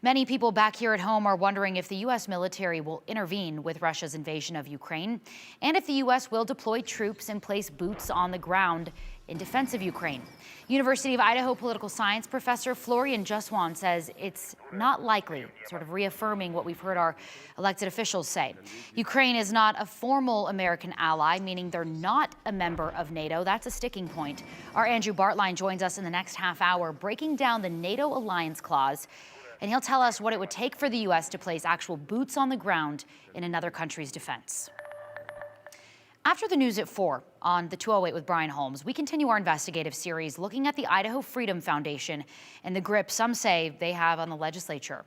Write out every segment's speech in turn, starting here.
Many people back here at home are wondering if the U.S. military will intervene with Russia's invasion of Ukraine and if the U.S. will deploy troops and place boots on the ground in defense of Ukraine. University of Idaho political science professor Florian Juswan says it's not likely, sort of reaffirming what we've heard our elected officials say. Ukraine is not a formal American ally, meaning they're not a member of NATO. That's a sticking point. Our Andrew Bartline joins us in the next half hour, breaking down the NATO alliance clause, and he'll tell us what it would take for the U.S. to place actual boots on the ground in another country's defense. After the news at 4 on the 208 with Brian Holmes, we continue our investigative series looking at the Idaho Freedom Foundation and the grip some say they have on the legislature.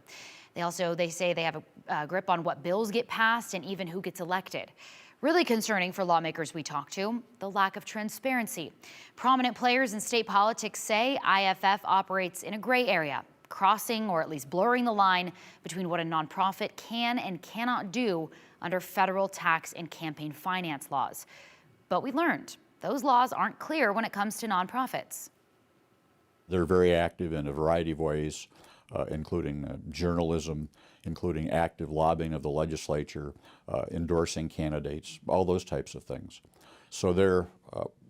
They say they have a grip on what bills get passed and even who gets elected. Really concerning for lawmakers we talk to, the lack of transparency. Prominent players in state politics say IFF operates in a gray area, crossing or at least blurring the line between what a nonprofit can and cannot do under federal tax and campaign finance laws. But we learned those laws aren't clear when it comes to nonprofits. They're very active in a variety of ways, including journalism, including active lobbying of the legislature, endorsing candidates, all those types of things. So they're,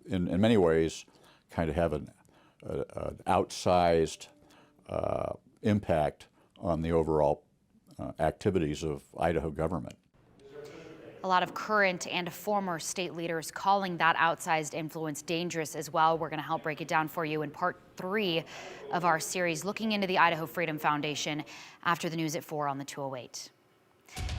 in many ways, kind of have an outsized impact on the overall activities of Idaho government. A lot of current and former state leaders calling that outsized influence dangerous as well. We're going to help break it down for you in part 3 of our series, looking into the Idaho Freedom Foundation after the news at 4 on the 208.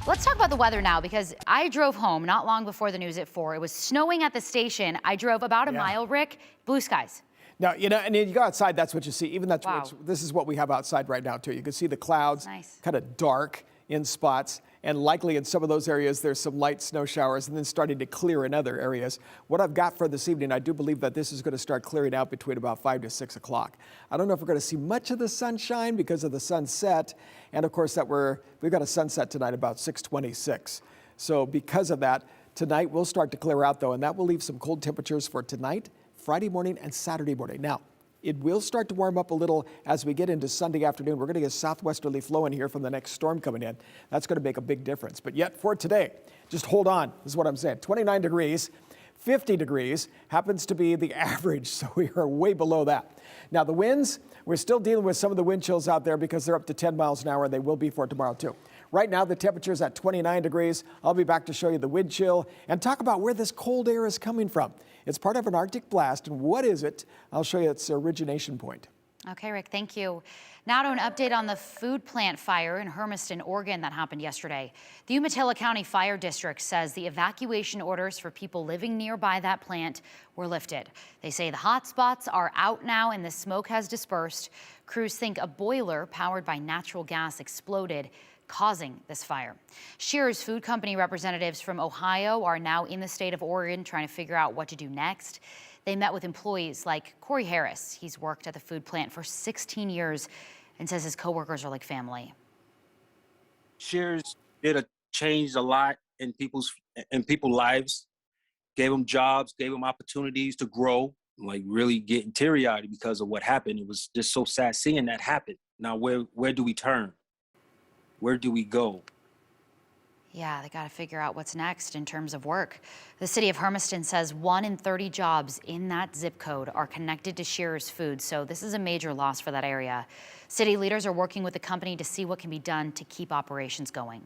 Let's talk about the weather now, because I drove home not long before the news at 4. It was snowing at the station. I drove about a mile, Rick, blue skies. Now, and you go outside, that's what you see. Even that's wow. This is what we have outside right now, too. You can see the clouds, kind of dark in spots, and likely in some of those areas, there's some light snow showers and then starting to clear in other areas. What I've got for this evening, I do believe that this is going to start clearing out between about 5 to 6 o'clock. I don't know if we're going to see much of the sunshine because of the sunset. And of course, we've got a sunset tonight about 6:26. So because of that, tonight will start to clear out, though, and that will leave some cold temperatures for tonight, Friday morning, and Saturday morning. Now, it will start to warm up a little as we get into Sunday afternoon. We're going to get southwesterly flow in here from the next storm coming in. That's going to make a big difference. But yet for today, just hold on, is what I'm saying. 29 degrees, 50 degrees happens to be the average, so we are way below that. Now the winds, we're still dealing with some of the wind chills out there because they're up to 10 miles an hour, and they will be for tomorrow too. Right now, the temperature is at 29 degrees. I'll be back to show you the wind chill and talk about where this cold air is coming from. It's part of an Arctic blast, and what is it? I'll show you its origination point. Okay, Rick, thank you. Now to an update on the food plant fire in Hermiston, Oregon that happened yesterday. The Umatilla County Fire District says the evacuation orders for people living nearby that plant were lifted. They say the hot spots are out now and the smoke has dispersed. Crews think a boiler powered by natural gas exploded, causing this fire. Shearer's Food Company representatives from Ohio are now in the state of Oregon trying to figure out what to do next. They met with employees like Corey Harris. He's worked at the food plant for 16 years and says his coworkers are like family. Shearer's changed a lot in people's lives, gave them jobs, gave them opportunities to grow, like really getting teary-eyed because of what happened. It was just so sad seeing that happen. Now, where do we turn? Where do we go? Yeah, they got to figure out what's next in terms of work. The city of Hermiston says 1 in 30 jobs in that zip code are connected to Shearer's Foods, so this is a major loss for that area. City leaders are working with the company to see what can be done to keep operations going.